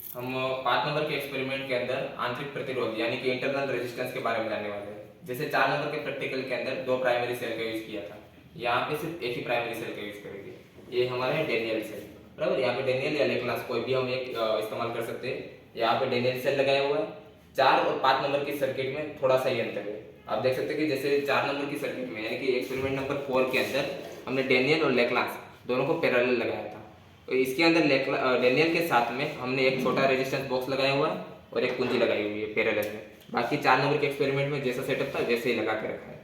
हम 5 नंबर के एक्सपेरिमेंट के अंदर आंतरिक प्रतिरोध यानी कि इंटरनल रेजिस्टेंस के बारे में जानने वाले हैं। जैसे 4 नंबर के प्रैक्टिकल के अंदर 2 प्राइमरी सेल का यूज किया था, यहाँ पे सिर्फ एक ही प्राइमरी सेल का यूज करेंगे। ये हमारा है डेनियल सेल, बराबर। यहाँ पे डेनियल या लेक्लास कोई भी हम एक इस्तेमाल कर सकते हैं। यहाँ पे डेनियल सेल लगाया हुआ है। 4 और 5 नंबर की सर्किट में थोड़ा सा ही अंतर है। आप देख सकते हैं कि जैसे 4 नंबर की सर्किट में यानी कि एक्सपेरिमेंट नंबर 4 के अंदर हमने डेनियल और लेक्लास दोनों को पैरेलल लगाया था। तो इसके अंदर डेनियल के साथ में हमने एक छोटा रेजिस्टेंस बॉक्स लगाया हुआ है और एक कुंजी लगाई हुई है पैरेलल में। बाकी 4 नंबर के एक्सपेरिमेंट में जैसा सेटअप था वैसे ही लगा के रखा है।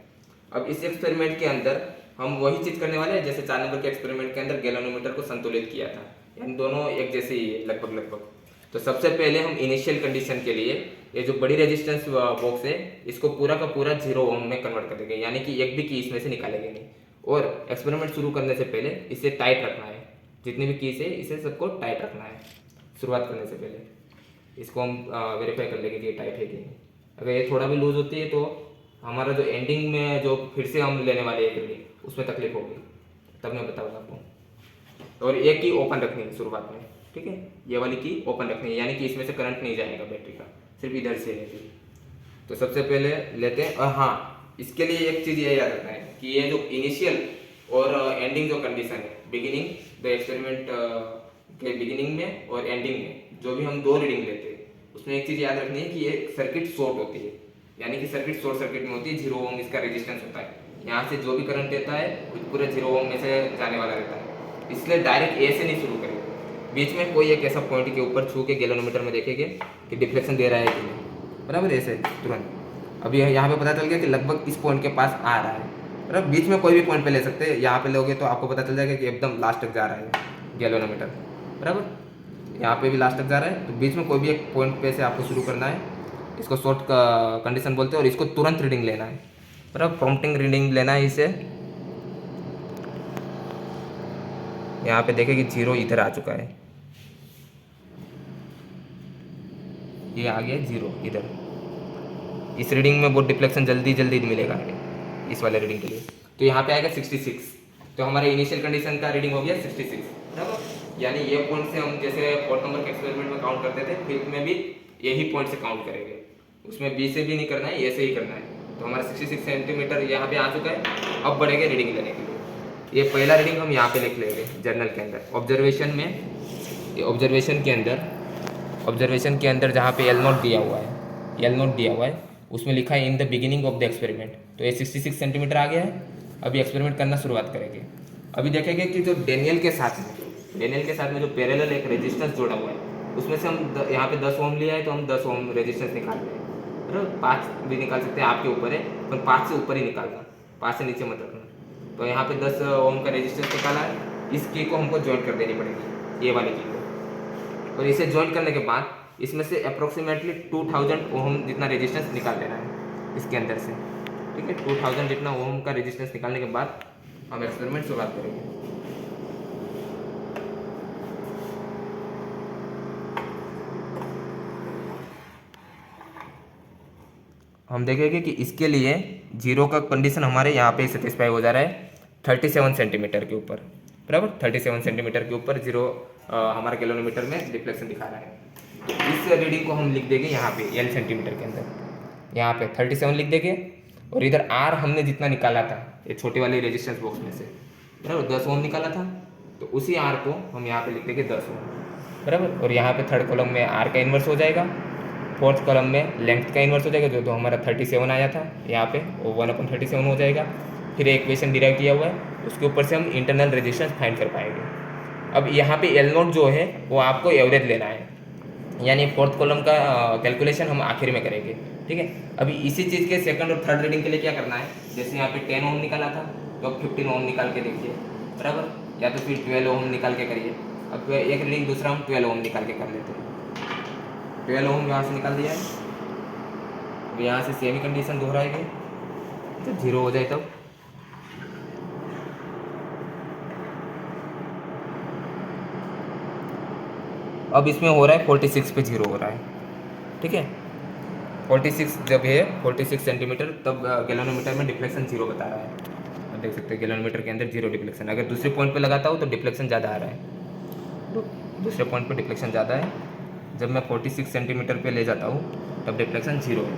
अब इस एक्सपेरिमेंट के अंदर हम वही चीज करने वाले हैं जैसे 4 नंबर के एक्सपेरिमेंट के अंदर गैल्वेनोमीटर को संतुलित किया था, यानी दोनों एक जैसे ही है लगभग लगभग। तो सबसे पहले हम इनिशियल कंडीशन के लिए ये जो बड़ी रेजिस्टेंस बॉक्स है इसको पूरा का पूरा 0 ओम में कन्वर्ट कर देंगे, यानी कि एक भी की इसमें से निकालेंगे नहीं। और एक्सपेरिमेंट शुरू करने से पहले इसे टाइट रखना है, जितनी भी कीज है इसे सबको टाइट रखना है शुरुआत करने से पहले। इसको हम वेरीफाई कर लेंगे कि ये टाइट है कि नहीं। अगर ये थोड़ा भी लूज होती है तो हमारा जो एंडिंग में जो फिर से हम लेने वाले एक रीडिंग उसमें तकलीफ होगी, तब मैं बताऊंगा आपको। और एक की ओपन रखनी है शुरुआत में, ठीक है। ये वाली की ओपन रखनी है, यानी कि इसमें से करंट नहीं जाएगा बैटरी का, सिर्फ इधर से रहेगी। तो सबसे पहले लेते हैं। और हाँ, इसके लिए एक चीज़ ये याद रखना है कि ये जो इनिशियल और एंडिंग जो कंडीशन है, बिगिनिंग द एक्सपेरिमेंट के बिगिनिंग में और एंडिंग में जो भी हम 2 रीडिंग लेते हैं उसमें एक चीज़ याद रखनी है कि ये सर्किट शॉर्ट होती है, यानी कि सर्किट शॉर्ट सर्किट में होती है। 0 ओम इसका रेजिस्टेंस होता है। यहाँ से जो भी करंट देता है वो पूरे 0 ओम में से जाने वाला रहता है। इसलिए डायरेक्ट ए से नहीं शुरू करेंगे, बीच में कोई एक ऐसा पॉइंट के ऊपर छू के गैल्वेनोमीटर में देखेंगे कि डिफ्लेक्शन दे रहा है कि नहीं, बराबर। ऐसे तुरंत अभी यहाँ पे पता चल गया कि लगभग इस पॉइंट के पास आ रहा है, बराबर। बीच में कोई भी पॉइंट पे ले सकते हैं। यहाँ पे लोगे तो आपको पता चल जाएगा कि एकदम लास्ट तक जा रहा है गैल्वेनोमीटर, बराबर। यहाँ पे भी लास्ट तक जा रहा है, तो बीच में कोई भी एक पॉइंट पे से आपको शुरू करना है। इसको शॉर्ट कंडीशन बोलते हैं और इसको तुरंत रीडिंग लेना है, बराबर। प्रॉम्प्टिंग रीडिंग लेना है इसे। यहाँ पे देखें कि 0 इधर आ चुका है, ये आ गया 0 इधर। इस रीडिंग में बहुत डिफ्लेक्शन जल्दी जल्दी मिलेगा इस वाले रीडिंग के लिए। तो यहाँ पे आएगा 66। तो हमारे इनिशियल कंडीशन का रीडिंग हो गया 66, बराबर। यानी ये पॉइंट से हम जैसे 4 नंबर के एक्सपेरिमेंट में काउंट करते थे, फिफ्थ में भी यही पॉइंट से काउंट करेंगे। उसमें बी से भी नहीं करना है, ए से ही करना है। तो हमारा 66 सेंटीमीटर यहाँ पे आ चुका है। अब बढ़ेंगे रीडिंग लेने के लिए। ये पहला रीडिंग हम यहाँ पे लिख लेंगे जर्नल के अंदर। ऑब्जर्वेशन में, ये ऑब्जर्वेशन के अंदर जहाँ पे एल नोट दिया हुआ है, एल नोट दिया हुआ है, उसमें लिखा है in the beginning of the experiment. तो ये 66 सेंटीमीटर आ गया है। अभी एक्सपेरिमेंट करना शुरुआत करेंगे। अभी देखेंगे कि जो डेनियल के साथ में जो पैरेलल एक रेजिस्टेंस जोड़ा हुआ है उसमें से हम यहाँ पे 10 ओम लिया है तो हम 10 ओम रेजिस्टेंस निकाल रहे हैं, बराबर। 5 भी निकाल सकते हैं, आपके ऊपर है, पर 5 से ऊपर ही निकालना, 5 से नीचे मत रखना। तो यहाँ पे 10 ओम का रेजिस्टेंस निकाला है। इस की को हमको ज्वाइन कर देनी पड़ेगी, ये वाली की को। और इसे ज्वाइन करने के बाद इसमें से अप्रोक्सीमेटली 2000 ओम जितना रेजिस्टेंस निकाल देना है इसके अंदर से, ठीक है। 2000 जितना ओम का रेजिस्टेंस निकालने के बाद हम एक्सपेरिमेंट शुरुआत करेंगे। हम देखेंगे कि इसके लिए 0 का कंडीशन हमारे यहाँ पे सेटिस्फाई हो जा रहा है 37 सेंटीमीटर के ऊपर, बराबर। 37 सेंटीमीटर के ऊपर 0 हमारे गैल्वेनोमीटर में डिफ्लेक्शन दिखा रहा है। तो इस रीडिंग को हम लिख देंगे यहाँ पे L सेंटीमीटर के अंदर, यहाँ पे 37 लिख देंगे। और इधर R हमने जितना निकाला था ये छोटे वाले रेजिस्टेंस बॉक्स में से, बराबर, 10 ओम निकाला था। तो उसी R को हम यहाँ पे लिख देंगे 10 ओम, बराबर। और यहाँ पे थर्ड कॉलम में R का इन्वर्स हो जाएगा, फोर्थ कॉलम में लेंथ का इन्वर्स हो जाएगा, जो हमारा 37 आया था यहाँ पे वो 1/37 हो जाएगा। फिर एक इक्वेशन डिराइव किया हुआ है, उसके ऊपर से हम इंटरनल रेजिस्टेंस फाइंड कर पाएंगे। अब यहाँ पे एल नोट जो है वो आपको एवरेज लेना है, यानी फोर्थ कॉलम का कैलकुलेशन हम आखिर में करेंगे, ठीक है। अभी इसी चीज़ के सेकंड और थर्ड रीडिंग के लिए क्या करना है, जैसे यहाँ पे 10 ओम निकाला था तो अब 15 ओम निकाल के देखिए, बराबर। या तो फिर 12 ओम निकाल के करिए। अब एक रीडिंग दूसरा हम 12 ओम निकाल के कर लेते हैं। 12 ओम यहाँ से निकाल दिया है। अब यहाँ से सेम ही कंडीशन दोहराएंगे जब 0 हो जाए तब। अब इसमें हो रहा है 46 पे 0 हो रहा है, ठीक है। 46 जब है 46 सेंटीमीटर तब गैल्वेनोमीटर में डिफ्लेक्शन 0 बता रहा है। आप देख सकते हैं गैल्वेनोमीटर के अंदर 0 डिफ्लेक्शन। अगर दूसरे पॉइंट पे लगाता हूँ तो डिफ्लेक्शन ज़्यादा आ रहा है, तो दूसरे पॉइंट पे डिफ्लेक्शन ज़्यादा है। जब मैं 46 सेंटीमीटर पे ले जाता हूँ तब डिफ्लेक्शन 0 है।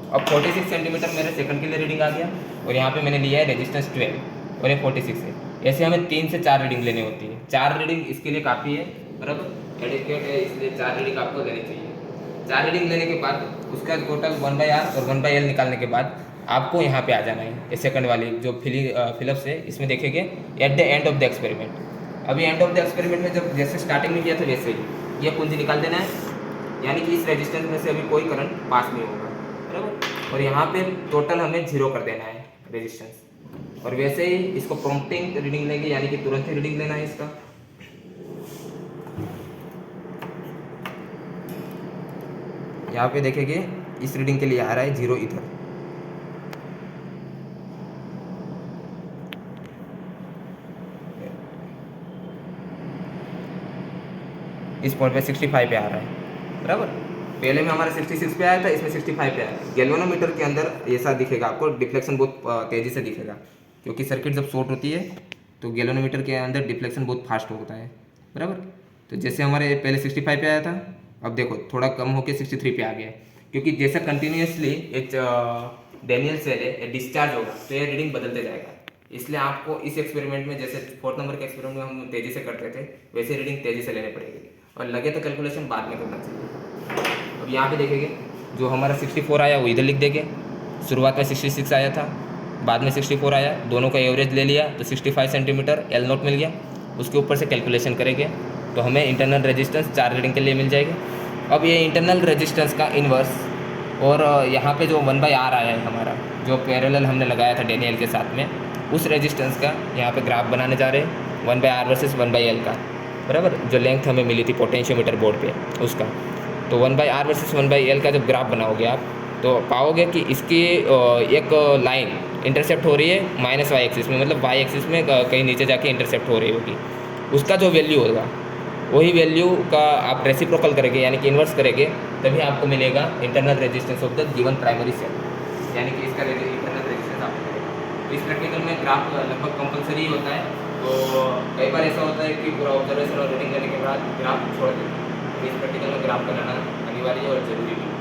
अब 46 सेंटीमीटर मेरे सेकंड के लिए रीडिंग आ गया और यहाँ पे मैंने लिया है रेजिस्टेंस 12 और ये 46 है। ऐसे हमें 3 से 4 रीडिंग लेनी होती है। 4 रीडिंग इसके लिए काफ़ी है, बराबर एडिक्वेट है, इसलिए 4 रीडिंग आपको लेनी चाहिए। 4 रीडिंग लेने के बाद उसका टोटल 1/r और 1/l निकालने के बाद आपको यहाँ पे आ जाना है। ये सेकंड वाली जो फिलिप्स है इसमें देखेंगे at the end of the experiment. अभी एंड ऑफ द एक्सपेरिमेंट में जब जैसे स्टार्टिंग में किया था वैसे ही ये कुंजी निकाल देना है, यानी कि इस रेजिस्टेंस में से अभी कोई करंट पास नहीं होगा, बराबर। और यहाँ पे टोटल हमें 0 कर देना है रेजिस्टेंस। और वैसे ही इसको प्रॉम्प्टिंग रीडिंग लेंगे, यानी कि तुरंत ही रीडिंग लेना है इसका। यहाँ पे देखेंगे इस रीडिंग के लिए आ रहा है 0 इधर, इस पॉइंट पे 65 पे आ रहा है, बराबर। पहले में हमारा 66 पे आया था, इसमें 65 पे आया। गैल्वेनोमीटर के अंदर ऐसा दिखेगा आपको, डिफ्लेक्शन बहुत तेज़ी से दिखेगा, क्योंकि सर्किट जब शॉर्ट होती है तो गैल्वेनोमीटर के अंदर डिफ्लेक्शन बहुत फास्ट होता है, बराबर। तो जैसे हमारे पहले 65 पे आया था, अब देखो थोड़ा कम होकर 63 पे आ गया, क्योंकि जैसा कंटिन्यूसली एक डैनियल सेल है डिस्चार्ज होगा तो ये रीडिंग बदलते जाएगा। इसलिए आपको इस एक्सपेरिमेंट में, जैसे 4th नंबर के एक्सपेरिमेंट में हम तेज़ी से करते थे, वैसे रीडिंग तेज़ी से लेने पड़ेगी, और लगे तो कैलकुलेशन बाद में करना चाहिए। अब यहाँ पे देखेंगे जो हमारा 64 आया वो इधर लिख देंगे। शुरुआत में 66 आया था, बाद में 64 आया, दोनों का एवरेज ले लिया तो 65 सेंटीमीटर L नोट मिल गया। उसके ऊपर से कैलकुलेशन करेंगे तो हमें इंटरनल रेजिस्टेंस 4 रीडिंग के लिए मिल जाएगी। अब ये इंटरनल रेजिस्टेंस का इन्वर्स और यहाँ पे जो 1/r आया है हमारा, जो पैरेलल हमने लगाया था डैनियल के साथ में, उस रेजिस्टेंस का यहाँ पे ग्राफ बनाने जा रहे हैं 1/r वर्सेस 1/l का, बराबर। जो लेंथ हमें मिली थी पोटेंशियोमीटर बोर्ड पे उसका, तो 1/r वर्सेस 1/l का जब ग्राफ बनाओगे आप तो पाओगे कि इसकी एक लाइन इंटरसेप्ट हो रही है माइनस y एक्सिस में, मतलब y एक्सिस में कहीं नीचे जाके इंटरसेप्ट हो रही होगी। उसका जो वैल्यू होगा वही वैल्यू का आप रेसिप्रोकल करेंगे, यानी कि इन्वर्स करेंगे, तभी आपको मिलेगा internal resistance of the given primary cell, यानी कि इसका इंटरनल रेजिस्टेंस आपको मिलेगा। तो इस प्रैक्टिकल में ग्राफ लगभग कंपलसरी होता है। तो कई बार ऐसा होता है कि पूरा ऑब्जर्वेशन और रीडिंग करने के बाद ग्राफ छोड़ देते हैं, तो इस प्रैक्टिकल में ग्राफ बनाना अनिवार्य और जरूरी है।